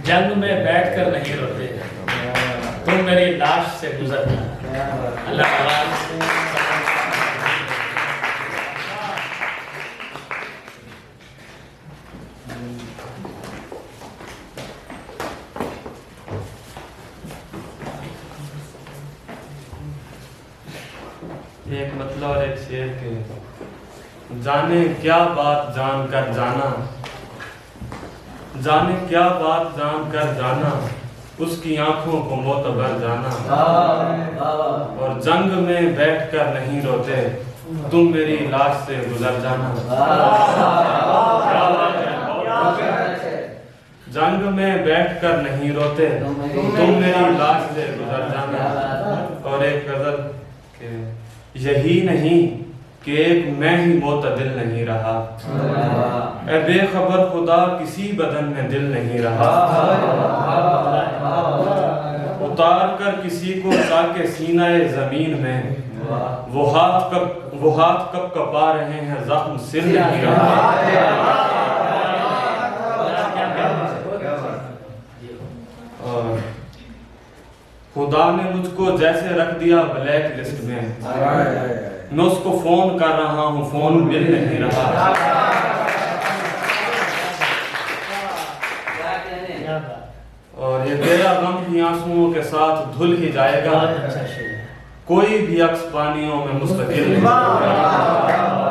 جنگ میں بیٹھ کر نہیں روتے، تم میری لاش سے گزرنا۔ اللہ تعالیٰ ایک مطلب اور ایک شعر کے جانے کیا بات جان کر جانا، جانے کیا بات جان کر جانا، اس کی آنکھوں کو معتبر جانا، اور جنگ میں بیٹھ کر نہیں روتے، تم میری لاش سے گزر جانا۔ جنگ میں بیٹھ کر نہیں روتے، تم میری لاش سے گزر جانا۔ اور ایک غزل کہ یہی نہیں کہ ایک میں ہی معتدل نہیں رہا، اے بے خبر خدا کسی بدن میں دل نہیں رہا، اتار کر کسی کو تاکہ سینہ زمین میں، وہ ہاتھ کب کپا رہے ہیں زخم سر نہیں رہا۔ اور خدا نے مجھ کو جیسے رکھ دیا بلیک لسٹ میں، میں اس کو فون کر رہا ہوں، فون مل نہیں رہا۔ اور یہ تیرا غم بھی آنسوؤں کے ساتھ دھل ہی جائے گا، کوئی بھی عکس پانیوں میں مستقل نہیں۔